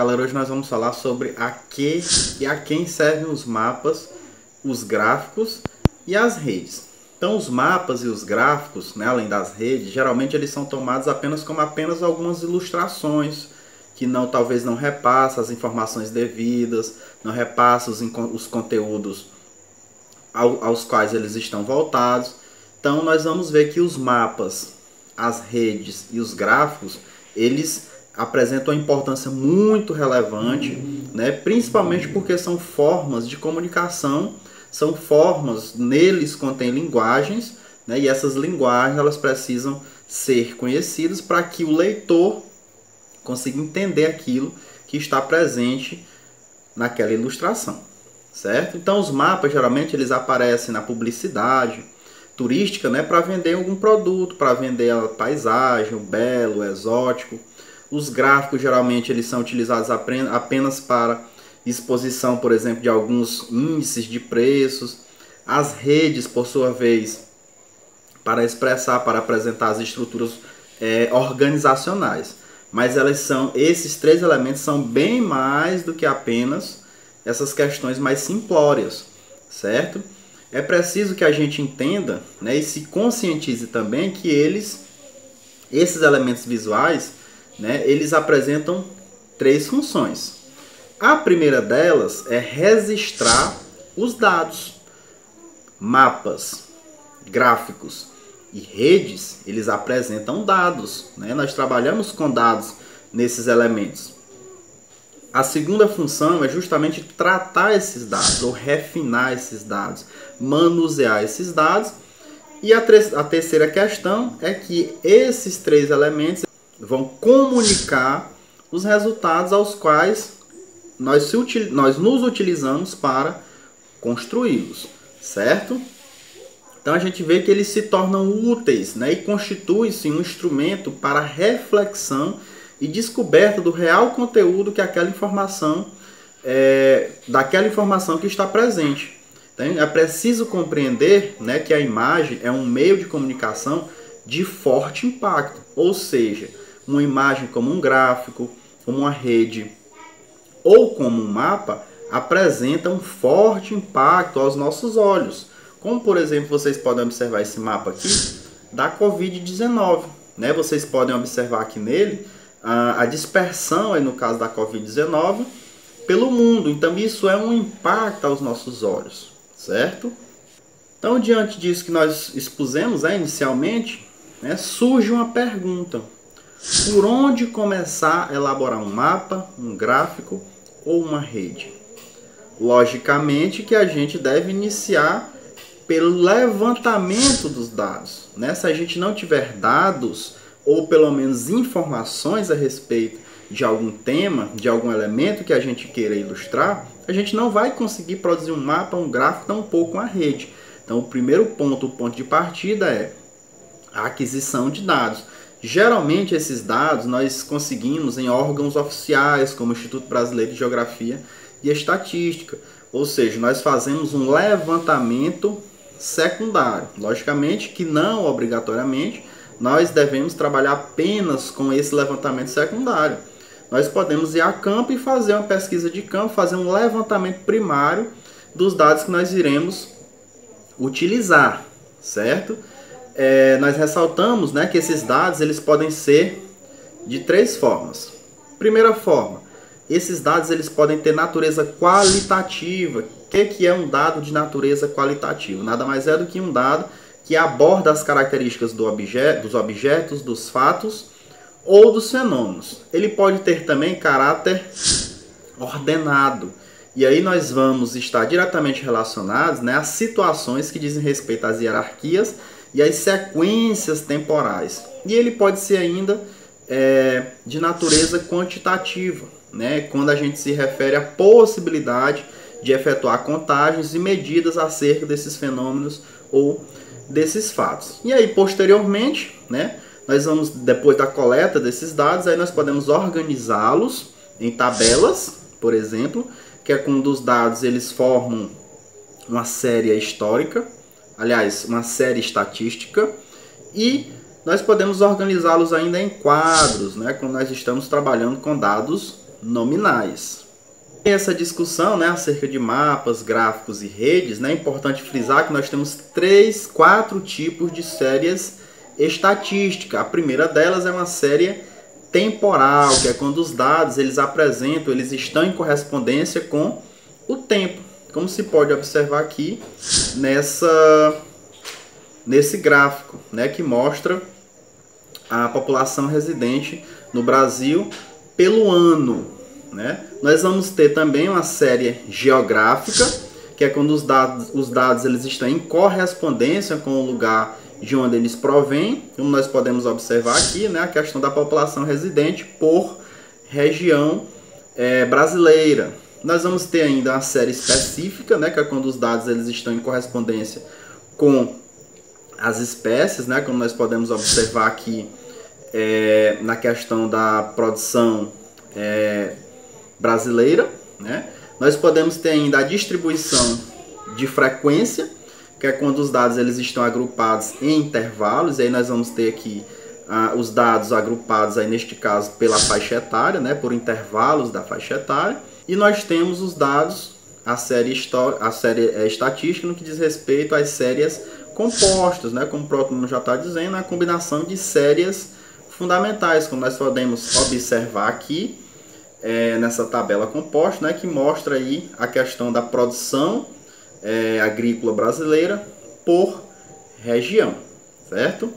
galera, hoje nós vamos falar sobre a que e a quem servem os mapas, os gráficos e as redes. Então os mapas e os gráficos, né, além das redes, geralmente eles são tomados apenas como algumas ilustrações que talvez não repassam as informações devidas, não repassam os conteúdos aos quais eles estão voltados. Então nós vamos ver que os mapas, as redes e os gráficos, eles apresentam uma importância muito relevante, né? Principalmente porque são formas de comunicação, são formas, neles contém linguagens, né? E essas linguagens elas precisam ser conhecidas para que o leitor consiga entender aquilo que está presente naquela ilustração, certo? Então os mapas geralmente eles aparecem na publicidade turística, né? Para vender algum produto, para vender a paisagem, o belo, o exótico. Os gráficos geralmente eles são utilizados apenas para exposição, por exemplo, de alguns índices de preços. As redes, por sua vez, para expressar, para apresentar as estruturas organizacionais. Mas esses três elementos são bem mais do que apenas essas questões mais simplórias, certo? É preciso que a gente entenda, né, e se conscientize também que esses elementos visuais, né, eles apresentam três funções. A primeira delas é registrar os dados. Mapas, gráficos e redes, eles apresentam dados, né? Nós trabalhamos com dados nesses elementos. A segunda função é justamente tratar esses dados, ou refinar esses dados, manusear esses dados. E a terceira questão é que esses três elementos vão comunicar os resultados aos quais nós nos utilizamos para construí-los, certo? Então a gente vê que eles se tornam úteis, né, e constituem-se um instrumento para reflexão e descoberta do real conteúdo que daquela informação que está presente. Então, é preciso compreender, né, que a imagem é um meio de comunicação de forte impacto, ou seja, uma imagem como um gráfico, como uma rede ou como um mapa apresenta um forte impacto aos nossos olhos. Como, por exemplo, vocês podem observar esse mapa aqui da Covid-19. Né? Vocês podem observar aqui nele a dispersão, aí no caso da Covid-19, pelo mundo. Então isso é um impacto aos nossos olhos, certo? Então, diante disso que nós expusemos inicialmente, né, surge uma pergunta. Por onde começar a elaborar um mapa, um gráfico ou uma rede? Logicamente que a gente deve iniciar pelo levantamento dos dados, né? Se a gente não tiver dados, ou pelo menos informações a respeito de algum tema, de algum elemento que a gente queira ilustrar, a gente não vai conseguir produzir um mapa, um gráfico, tampouco uma rede. Então o primeiro ponto, o ponto de partida é a aquisição de dados. Geralmente esses dados nós conseguimos em órgãos oficiais, como o Instituto Brasileiro de Geografia e Estatística. Ou seja, nós fazemos um levantamento secundário. Logicamente que não obrigatoriamente nós devemos trabalhar apenas com esse levantamento secundário. Nós podemos ir a campo e fazer uma pesquisa de campo, fazer um levantamento primário dos dados que nós iremos utilizar, certo? Nós ressaltamos, né, que esses dados eles podem ser de três formas. Primeira forma, esses dados eles podem ter natureza qualitativa. O que é um dado de natureza qualitativa? Nada mais é do que um dado que aborda as características dos objetos, dos fatos ou dos fenômenos. Ele pode ter também caráter ordenado. E aí nós vamos estar diretamente relacionados, né, às situações que dizem respeito às hierarquias e às sequências temporais. E ele pode ser ainda de natureza quantitativa, né, quando a gente se refere à possibilidade de efetuar contagens e medidas acerca desses fenômenos ou desses fatos. E aí, posteriormente, né, nós vamos, depois da coleta desses dados, aí nós podemos organizá-los em tabelas, por exemplo, que é quando os dados eles formam uma série histórica, aliás, uma série estatística, e nós podemos organizá-los ainda em quadros, né, quando nós estamos trabalhando com dados nominais. Essa discussão, né, acerca de mapas, gráficos e redes, né, é importante frisar que nós temos quatro tipos de séries estatísticas. A primeira delas é uma série temporal, que é quando os dados eles estão em correspondência com o tempo. Como se pode observar aqui nesse gráfico, né, que mostra a população residente no Brasil pelo ano, né? Nós vamos ter também uma série geográfica, que é quando os dados eles estão em correspondência com o lugar de onde eles provêm. Como nós podemos observar aqui, né, a questão da população residente por região brasileira. Nós vamos ter ainda uma série específica, né, que é quando os dados eles estão em correspondência com as espécies, né, como nós podemos observar aqui na questão da produção brasileira, né? Nós podemos ter ainda a distribuição de frequência, que é quando os dados eles estão agrupados em intervalos, e aí nós vamos ter aqui os dados agrupados, aí neste caso, pela faixa etária, né? Por intervalos da faixa etária, e nós temos os dados, a série estatística, no que diz respeito às séries compostas, né? Como o próprio nome já está dizendo, a combinação de séries fundamentais, como nós podemos observar aqui nessa tabela composta, né, que mostra aí a questão da produção agrícola brasileira por região, certo?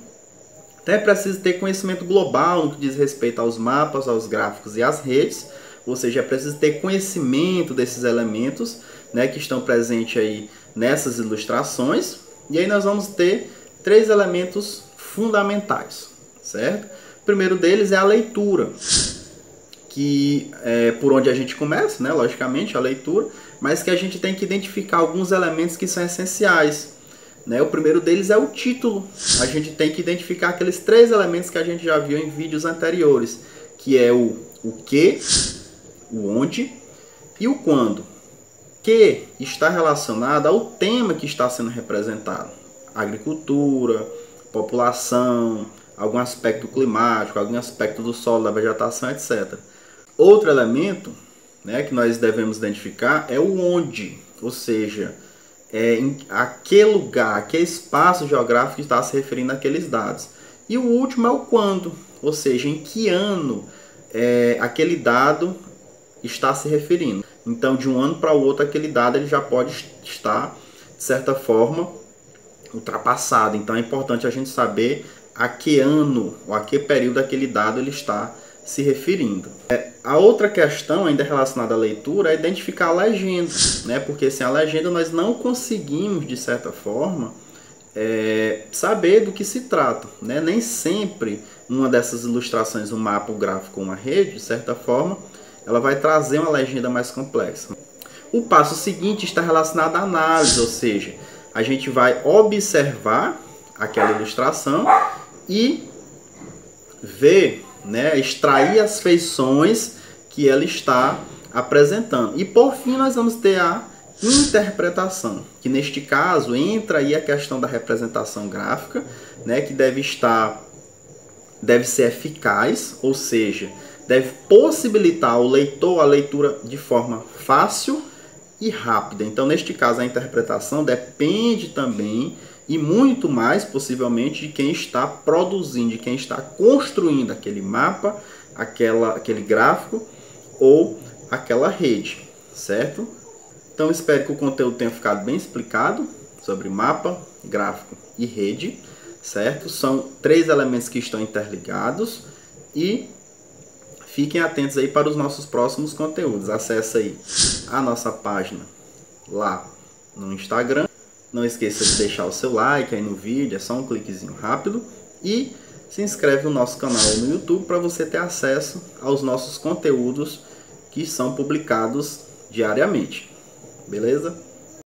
Então é preciso ter conhecimento global no que diz respeito aos mapas, aos gráficos e às redes, ou seja, é preciso ter conhecimento desses elementos, né, que estão presentes aí nessas ilustrações, e aí nós vamos ter 3 elementos fundamentais, certo? O primeiro deles é a leitura, que é por onde a gente começa, né? Logicamente, a leitura, mas que a gente tem que identificar alguns elementos que são essenciais, né? O primeiro deles é o título. A gente tem que identificar aqueles 3 elementos que a gente já viu em vídeos anteriores, que é o que, o onde e o quando. Que está relacionado ao tema que está sendo representado. Agricultura, população, algum aspecto climático, algum aspecto do solo, da vegetação, etc. Outro elemento, né, que nós devemos identificar é o onde, ou seja, a que lugar, a que espaço geográfico está se referindo àqueles dados. E o último é o quando, ou seja, em que ano aquele dado está se referindo. Então, de um ano para o outro, aquele dado ele já pode estar, de certa forma, ultrapassado. Então, é importante a gente saber a que ano ou a que período aquele dado ele está se referindo. A outra questão, ainda relacionada à leitura, é identificar a legenda, né? Porque sem a legenda nós não conseguimos, de certa forma, saber do que se trata, né? Nem sempre uma dessas ilustrações, um mapa, um gráfico, uma rede, de certa forma, ela vai trazer uma legenda mais complexa. O passo seguinte está relacionado à análise, ou seja, a gente vai observar aquela ilustração e ver, né, extrair as feições que ela está apresentando. E por fim nós vamos ter a interpretação, que neste caso entra aí a questão da representação gráfica, né, que deve ser eficaz, ou seja, deve possibilitar ao leitor a leitura de forma fácil e rápida. Então, neste caso, a interpretação depende também e muito mais, possivelmente, de quem está produzindo, de quem está construindo aquele mapa, aquele gráfico ou aquela rede, certo? Então, espero que o conteúdo tenha ficado bem explicado sobre mapa, gráfico e rede, certo? São 3 elementos que estão interligados e fiquem atentos aí para os nossos próximos conteúdos. Acesse aí a nossa página lá no Instagram. Não esqueça de deixar o seu like aí no vídeo, é só um cliquezinho rápido. E se inscreve no nosso canal no YouTube para você ter acesso aos nossos conteúdos que são publicados diariamente. Beleza?